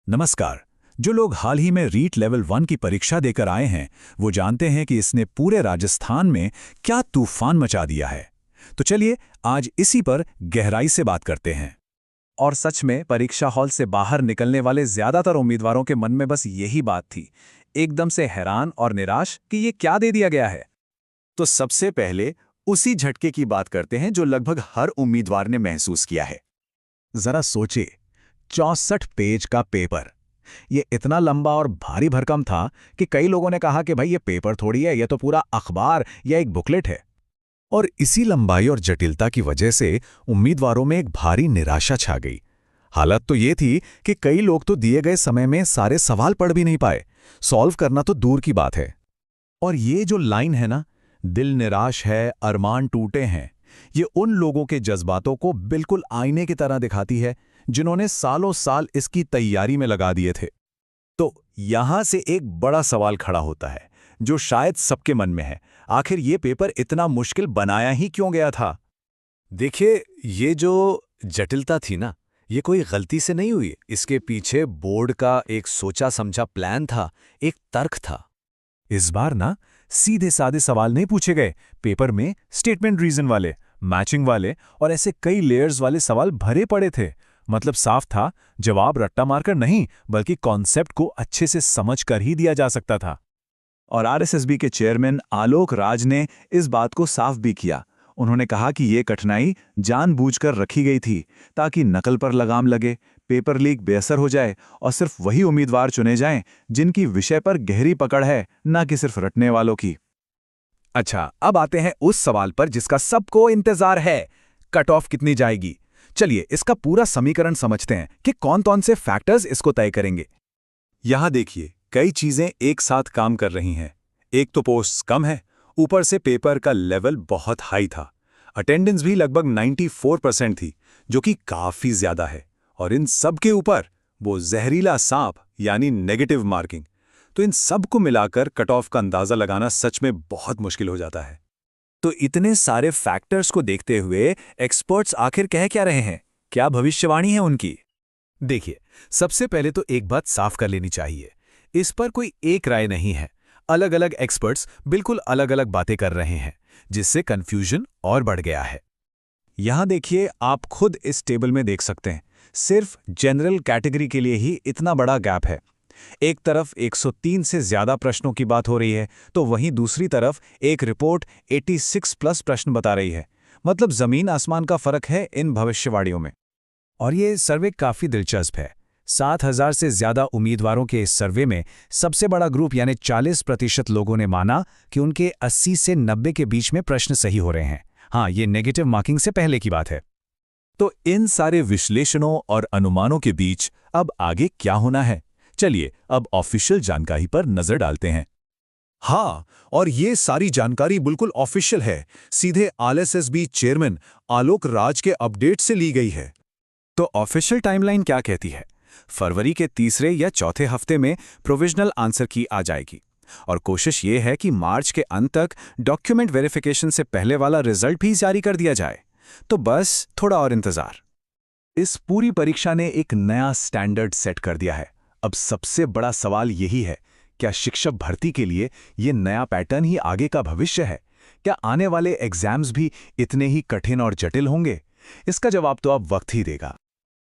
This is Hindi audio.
नमस्कार। जो लोग हाल ही में रीट लेवल 1 की परीक्षा देकर आए हैं, वो जानते हैं कि इसने पूरे राजस्थान में क्या तूफान मचा दिया है। तो चलिए आज इसी पर गहराई से बात करते हैं। और सच में परीक्षा हॉल से बाहर निकलने वाले ज्यादातर उम्मीदवारों के मन में बस यही बात थी, एकदम से हैरान और निराश कि ये क्या दे दिया गया है। तो सबसे पहले उसी झटके की बात करते हैं जो लगभग हर उम्मीदवार ने महसूस किया है। जरा सोचिए, 64 पेज का पेपर। ये इतना लंबा और भारी भरकम था कि कई लोगों ने कहा कि भाई ये पेपर थोड़ी है, ये तो पूरा अखबार या एक बुकलेट है। और इसी लंबाई और जटिलता की वजह से उम्मीदवारों में एक भारी निराशा छा गई। हालत तो ये थी कि कई लोग तो दिए गए समय में सारे सवाल पढ़ भी नहीं पाए, सॉल्व करना तो दूर की बात है। और ये जो लाइन है ना, दिल निराश है, अरमान टूटे हैं, ये उन लोगों के जज्बातों को बिल्कुल आईने की तरह दिखाती है जिन्होंने सालों साल इसकी तैयारी में लगा दिए थे। तो यहां से एक बड़ा सवाल खड़ा होता है जो शायद सबके मन में है। आखिर ये पेपर इतना मुश्किल बनाया ही क्यों गया था? देखिए, ये जो जटिलता थी ना, ये कोई गलती से नहीं हुई। इसके पीछे बोर्ड का एक सोचा समझा प्लान था, एक तर्क था। इस बार ना सीधे साधे सवाल नहीं पूछे गए। पेपर में स्टेटमेंट रीजन वाले, मैचिंग वाले और ऐसे कई लेयर्स वाले सवाल भरे पड़े थे। मतलब साफ था, जवाब रट्टा मारकर नहीं, बल्कि कॉन्सेप्ट को अच्छे से समझ कर ही दिया जा सकता था। और आरएसएसबी के चेयरमैन आलोक राज ने इस बात को साफ भी किया। उन्होंने कहा कि ये कठिनाई जानबूझकर रखी गई थी ताकि नकल पर लगाम लगे, पेपर लीक बेअसर हो जाए और सिर्फ वही उम्मीदवार चुने जाएं जिनकी विषय पर गहरी पकड़ है, ना कि सिर्फ रटने वालों की। अच्छा, अब आते हैं उस सवाल पर जिसका सबको इंतजार है, कट ऑफ कितनी जाएगी। चलिए इसका पूरा समीकरण समझते हैं कि कौन कौन से फैक्टर्स इसको तय करेंगे। यहां देखिए, कई चीजें एक साथ काम कर रही हैं। एक तो पोस्ट्स कम है, ऊपर से पेपर का लेवल बहुत हाई था। अटेंडेंस भी लगभग 94% थी, जो कि काफी ज्यादा है। और इन सब के ऊपर वो जहरीला सांप यानी नेगेटिव मार्किंग। तो इन सब को मिलाकर कट ऑफ का अंदाजा लगाना सच में बहुत मुश्किल हो जाता है। तो इतने सारे फैक्टर्स को देखते हुए एक्सपर्ट्स आखिर कह क्या रहे हैं? क्या भविष्यवाणी है उनकी? देखिए, सबसे पहले तो एक बात साफ कर लेनी चाहिए, इस पर कोई एक राय नहीं है। अलग अलग एक्सपर्ट्स बिल्कुल अलग अलग बातें कर रहे हैं, जिससे कंफ्यूजन और बढ़ गया है। यहां देखिए, आप खुद इस टेबल में देख सकते हैं, सिर्फ जनरल कैटेगरी के लिए ही इतना बड़ा गैप है। एक तरफ 103 से ज्यादा प्रश्नों की बात हो रही है, तो वहीं दूसरी तरफ एक रिपोर्ट 86 प्लस प्रश्न बता रही है। मतलब जमीन आसमान का फर्क है इन भविष्यवाणियों में। और ये सर्वे काफी दिलचस्प है। 7,000 से ज्यादा उम्मीदवारों के इस सर्वे में सबसे बड़ा ग्रुप यानी 40% लोगों ने माना कि उनके 80 से 90 के बीच में प्रश्न सही हो रहे हैं। हाँ, ये नेगेटिव मार्किंग से पहले की बात है। तो इन सारे विश्लेषणों और अनुमानों के बीच अब आगे क्या होना है? चलिए अब ऑफिशियल जानकारी पर नजर डालते हैं। हाँ, और ये सारी जानकारी बिल्कुल ऑफिशियल है, सीधे आरएसएसबी चेयरमैन आलोक राज के अपडेट से ली गई है। तो ऑफिशियल टाइमलाइन क्या कहती है? फरवरी के तीसरे या चौथे हफ्ते में प्रोविजनल आंसर की आ जाएगी और कोशिश ये है कि मार्च के अंत तक डॉक्यूमेंट वेरिफिकेशन से पहले वाला रिजल्ट भी जारी कर दिया जाए। तो बस थोड़ा और इंतजार। इस पूरी परीक्षा ने एक नया स्टैंडर्ड सेट कर दिया है। अब सबसे बड़ा सवाल यही है, क्या शिक्षक भर्ती के लिए ये नया पैटर्न ही आगे का भविष्य है? क्या आने वाले एग्जाम्स भी इतने ही कठिन और जटिल होंगे? इसका जवाब तो अब वक्त ही देगा।